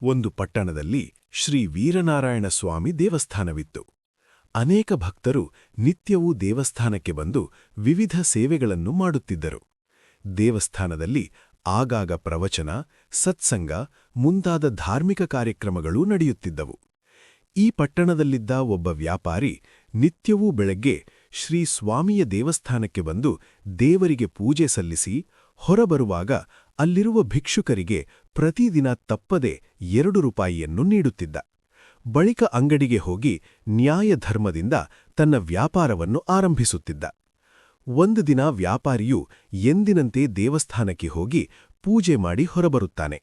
ಒಂದು ಪಟ್ಟಣದಲ್ಲಿ ಶ್ರೀ ವೀರನಾರಾಯಣ ಸ್ವಾಮಿ ದೇವಸ್ಥಾನವಿತ್ತು. ಅನೇಕ ಭಕ್ತರು ನಿತ್ಯವೂ ದೇವಸ್ಥಾನಕ್ಕೆ ಬಂದು ವಿವಿಧ ಸೇವೆಗಳನ್ನು ಮಾಡುತ್ತಿದ್ದರು. ದೇವಸ್ಥಾನದಲ್ಲಿ ಆಗಾಗ ಪ್ರವಚನ, ಸತ್ಸಂಗ ಮುಂತಾದ ಧಾರ್ಮಿಕ ಕಾರ್ಯಕ್ರಮಗಳೂ ನಡೆಯುತ್ತಿದ್ದವು. ಈ ಪಟ್ಟಣದಲ್ಲಿದ್ದ ಒಬ್ಬ ವ್ಯಾಪಾರಿ ನಿತ್ಯವೂ ಬೆಳಗ್ಗೆ ಶ್ರೀ ಸ್ವಾಮಿಯ ದೇವಸ್ಥಾನಕ್ಕೆ ಬಂದು ದೇವರಿಗೆ ಪೂಜೆ ಸಲ್ಲಿಸಿ ಹೊರಬರುವಾಗ ಅಲ್ಲಿರುವ ಭಿಕ್ಷುಕರಿಗೆ ಪ್ರತಿದಿನ ತಪ್ಪದೆ 2 ರೂಪಾಯಿಯನ್ನು ನೀಡುತ್ತಿದ್ದ. ಬಳಿಕ ಅಂಗಡಿಗೆ ಹೋಗಿ ನ್ಯಾಯಧರ್ಮದಿಂದ ತನ್ನ ವ್ಯಾಪಾರವನ್ನು ಆರಂಭಿಸುತ್ತಿದ್ದ. ಒಂದು ದಿನ ವ್ಯಾಪಾರಿಯು ಎಂದಿನಂತೆ ದೇವಸ್ಥಾನಕ್ಕೆ ಹೋಗಿ ಪೂಜೆ ಮಾಡಿ ಹೊರಬರುತ್ತಾನೆ.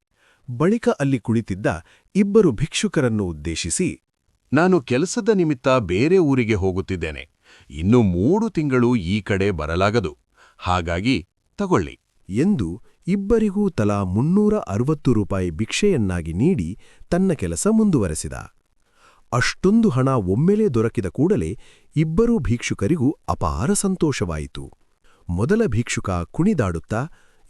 ಬಳಿಕ ಅಲ್ಲಿ ಕುಳಿತಿದ್ದ 2 ಭಿಕ್ಷುಕರನ್ನು ಉದ್ದೇಶಿಸಿ, ನಾನು ಕೆಲಸದ ನಿಮಿತ್ತ ಬೇರೆ ಊರಿಗೆ ಹೋಗುತ್ತಿದ್ದೇನೆ. ಇನ್ನು 3 ತಿಂಗಳು ಈ ಕಡೆ ಬರಲಾಗದು. ಹಾಗಾಗಿ ತಗೊಳ್ಳಿ ಎಂದು ಇಬ್ಬರಿಗೂ ತಲಾ 360 ರೂಪಾಯಿ ಭಿಕ್ಷೆಯನ್ನಾಗಿ ನೀಡಿ ತನ್ನ ಕೆಲಸ ಮುಂದುವರೆಸಿದ. ಅಷ್ಟೊಂದು ಹಣ ಒಮ್ಮೆಲೇ ದೊರಕಿದ ಕೂಡಲೇ ಇಬ್ಬರೂ ಭಿಕ್ಷುಕರಿಗೂ ಅಪಾರ ಸಂತೋಷವಾಯಿತು. ಮೊದಲ ಭಿಕ್ಷುಕ ಕುಣಿದಾಡುತ್ತಾ,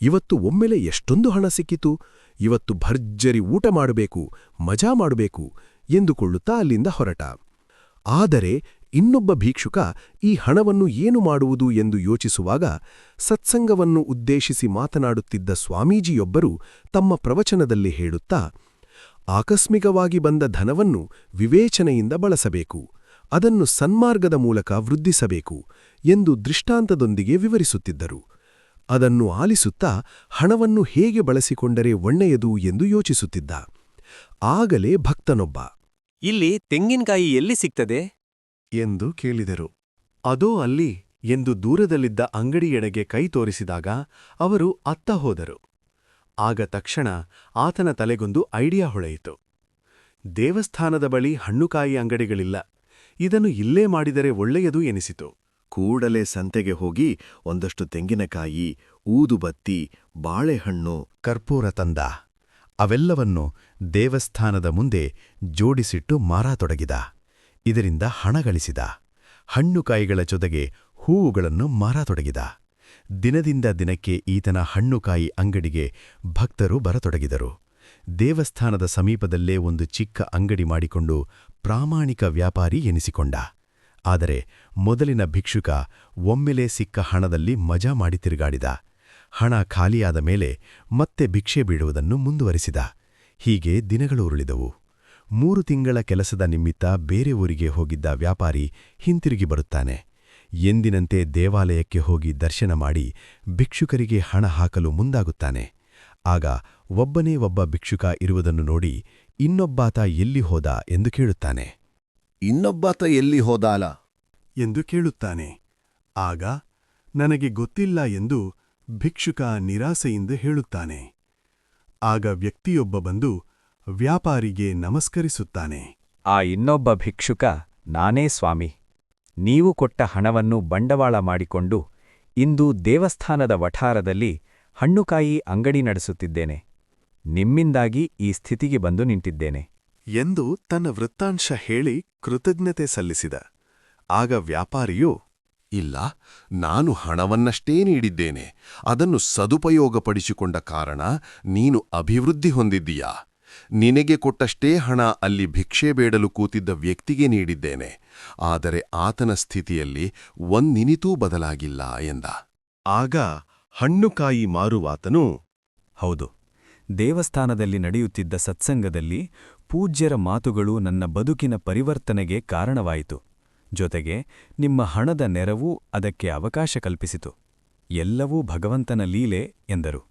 ಇವತ್ತು ಒಮ್ಮೆಲೆ ಎಷ್ಟೊಂದು ಹಣ ಸಿಕ್ಕಿತು, ಇವತ್ತು ಭರ್ಜರಿ ಊಟ ಮಾಡಬೇಕು, ಮಜಾ ಮಾಡಬೇಕು ಎಂದುಕೊಳ್ಳುತ್ತಾ ಅಲ್ಲಿಂದ ಹೊರಟ. ಆದರೆ ಇನ್ನೊಬ್ಬ ಭಿಕ್ಷುಕ ಈ ಹಣವನ್ನು ಏನು ಮಾಡುವುದು ಎಂದು ಯೋಚಿಸುವಾಗ ಸತ್ಸಂಗವನ್ನು ಉದ್ದೇಶಿಸಿ ಮಾತನಾಡುತ್ತಿದ್ದ ಸ್ವಾಮೀಜಿಯೊಬ್ಬರು ತಮ್ಮ ಪ್ರವಚನದಲ್ಲಿ ಹೇಳುತ್ತಾ, ಆಕಸ್ಮಿಕವಾಗಿ ಬಂದ ಧನವನ್ನು ವಿವೇಚನೆಯಿಂದ ಬಳಸಬೇಕು, ಅದನ್ನು ಸನ್ಮಾರ್ಗದ ಮೂಲಕ ವೃದ್ಧಿಸಬೇಕು ಎಂದು ದೃಷ್ಟಾಂತದೊಂದಿಗೆ ವಿವರಿಸುತ್ತಿದ್ದರು. ಅದನ್ನು ಆಲಿಸುತ್ತಾ ಹಣವನ್ನು ಹೇಗೆ ಬಳಸಿಕೊಂಡರೆ ಒಳ್ಳೆಯದು ಎಂದು ಯೋಚಿಸುತ್ತಿದ್ದ. ಆಗಲೇ ಭಕ್ತನೊಬ್ಬ, ಇಲ್ಲಿ ತೆಂಗಿನಕಾಯಿ ಎಲ್ಲಿ ಸಿಗ್ತದೆ ಎಂದು ಕೇಳಿದರು. ಅದೋ ಅಲ್ಲಿ ಎಂದು ದೂರದಲ್ಲಿದ್ದ ಅಂಗಡಿಯೆಡೆಗೆ ಕೈ ತೋರಿಸಿದಾಗ ಅವರು ಅತ್ತ ಹೋದರು. ಆಗ ತಕ್ಷಣ ಆತನ ತಲೆಗೊಂದು ಐಡಿಯಾ ಹೊಳೆಯಿತು. ದೇವಸ್ಥಾನದ ಬಳಿ ಹಣ್ಣುಕಾಯಿ ಅಂಗಡಿಗಳಿಲ್ಲ, ಇದನ್ನು ಇಲ್ಲೇ ಮಾಡಿದರೆ ಒಳ್ಳೆಯದು ಎನಿಸಿತು. ಕೂಡಲೇ ಸಂತೆಗೆ ಹೋಗಿ ಒಂದಷ್ಟು ತೆಂಗಿನಕಾಯಿ, ಊದುಬತ್ತಿ, ಬಾಳೆಹಣ್ಣು, ಕರ್ಪೂರ ತಂದ. ಅವೆಲ್ಲವನ್ನು ದೇವಸ್ಥಾನದ ಮುಂದೆ ಜೋಡಿಸಿಟ್ಟು ಮಾರಾತೊಡಗಿದ. ಇದರಿಂದ ಹಣ ಗಳಿಸಿದ. ಹಣ್ಣುಕಾಯಿಗಳ ಜೊತೆಗೆ ಹೂವುಗಳನ್ನು ಮಾರಾತೊಡಗಿದ. ದಿನದಿಂದ ದಿನಕ್ಕೆ ಈತನ ಹಣ್ಣುಕಾಯಿ ಅಂಗಡಿಗೆ ಭಕ್ತರು ಬರತೊಡಗಿದರು. ದೇವಸ್ಥಾನದ ಸಮೀಪದಲ್ಲೇ ಒಂದು ಚಿಕ್ಕ ಅಂಗಡಿ ಮಾಡಿಕೊಂಡು ಪ್ರಾಮಾಣಿಕ ವ್ಯಾಪಾರಿ ಎನಿಸಿಕೊಂಡ. ಆದರೆ ಮೊದಲಿನ ಭಿಕ್ಷುಕ ಒಮ್ಮೆಲೇ ಸಿಕ್ಕ ಹಣದಲ್ಲಿ ಮಜಾ ಮಾಡಿ ತಿರುಗಾಡಿದ. ಹಣ ಖಾಲಿಯಾದ ಮೇಲೆ ಮತ್ತೆ ಭಿಕ್ಷೆ ಬೀಳುವುದನ್ನು ಮುಂದುವರಿಸಿದ. ಹೀಗೆ ದಿನಗಳು ಉರುಳಿದವು. 3 ತಿಂಗಳ ಕೆಲಸದ ನಿಮಿತ್ತ ಬೇರೆ ಊರಿಗೆ ಹೋಗಿದ್ದ ವ್ಯಾಪಾರಿ ಹಿಂತಿರುಗಿ ಬರುತ್ತಾನೆ. ಎಂದಿನಂತೆ ದೇವಾಲಯಕ್ಕೆ ಹೋಗಿ ದರ್ಶನ ಮಾಡಿ ಭಿಕ್ಷುಕರಿಗೆ ಹಣ ಹಾಕಲು ಮುಂದಾಗುತ್ತಾನೆ. ಆಗ ಒಬ್ಬನೇ ಒಬ್ಬ ಭಿಕ್ಷುಕ ಇರುವುದನ್ನು ನೋಡಿ ಇನ್ನೊಬ್ಬಾತ ಎಲ್ಲಿ ಹೋದ ಎಂದು ಕೇಳುತ್ತಾನೆ. ಇನ್ನೊಬ್ಬಾತ ಎಲ್ಲಿ ಹೋದಾಲ ಎಂದು ಕೇಳುತ್ತಾನೆ. ಆಗ ನನಗೆ ಗೊತ್ತಿಲ್ಲ ಎಂದು ಭಿಕ್ಷುಕ ನಿರಾಸೆಯಿಂದ ಹೇಳುತ್ತಾನೆ. ಆಗ ವ್ಯಕ್ತಿಯೊಬ್ಬ ಬಂದು ವ್ಯಾಪಾರಿಗೆ ನಮಸ್ಕರಿಸುತ್ತಾನೆ. ಆ ಇನ್ನೊಬ್ಬ ಭಿಕ್ಷುಕ, ನಾನೇ ಸ್ವಾಮಿ. ನೀವು ಕೊಟ್ಟ ಹಣವನ್ನು ಬಂಡವಾಳ ಮಾಡಿಕೊಂಡು ಇಂದು ದೇವಸ್ಥಾನದ ವಠಾರದಲ್ಲಿ ಹಣ್ಣುಕಾಯಿ ಅಂಗಡಿ ನಡೆಸುತ್ತಿದ್ದೇನೆ. ನಿಮ್ಮಿಂದಾಗಿ ಈ ಸ್ಥಿತಿಗೆ ಬಂದು ನಿಂತಿದ್ದೇನೆ ಎಂದು ತನ್ನ ವೃತ್ತಾಂಶ ಹೇಳಿ ಕೃತಜ್ಞತೆ ಸಲ್ಲಿಸಿದ. ಆಗ ವ್ಯಾಪಾರಿಯು, ಇಲ್ಲ, ನಾನು ಹಣವನ್ನಷ್ಟೇ ನೀಡಿದ್ದೇನೆ. ಅದನ್ನು ಸದುಪಯೋಗಪಡಿಸಿಕೊಂಡ ಕಾರಣ ನೀನು ಅಭಿವೃದ್ಧಿ ಹೊಂದಿದ್ದೀಯಾ. ನಿನಗೆ ಕೊಟ್ಟಷ್ಟೇ ಹಣ ಅಲ್ಲಿ ಭಿಕ್ಷೆ ಬೇಡಲು ಕೂತಿದ್ದ ವ್ಯಕ್ತಿಗೆ ನೀಡಿದ್ದೇನೆ. ಆದರೆ ಆತನ ಸ್ಥಿತಿಯಲ್ಲಿ ಒಂದಿನಿತೂ ಬದಲಾಗಿಲ್ಲ ಎಂದ. ಆಗ ಹಣ್ಣುಕಾಯಿ ಮಾರುವಾತನು, ಹೌದು, ದೇವಸ್ಥಾನದಲ್ಲಿ ನಡೆಯುತ್ತಿದ್ದ ಸತ್ಸಂಗದಲ್ಲಿ ಪೂಜ್ಯರ ಮಾತುಗಳು ನನ್ನ ಬದುಕಿನ ಪರಿವರ್ತನೆಗೆ ಕಾರಣವಾಯಿತು. ಜೊತೆಗೆ ನಿಮ್ಮ ಹಣದ ನೆರವೂ ಅದಕ್ಕೆ ಅವಕಾಶ ಕಲ್ಪಿಸಿತು. ಎಲ್ಲವೂ ಭಗವಂತನ ಲೀಲೆ ಎಂದರು.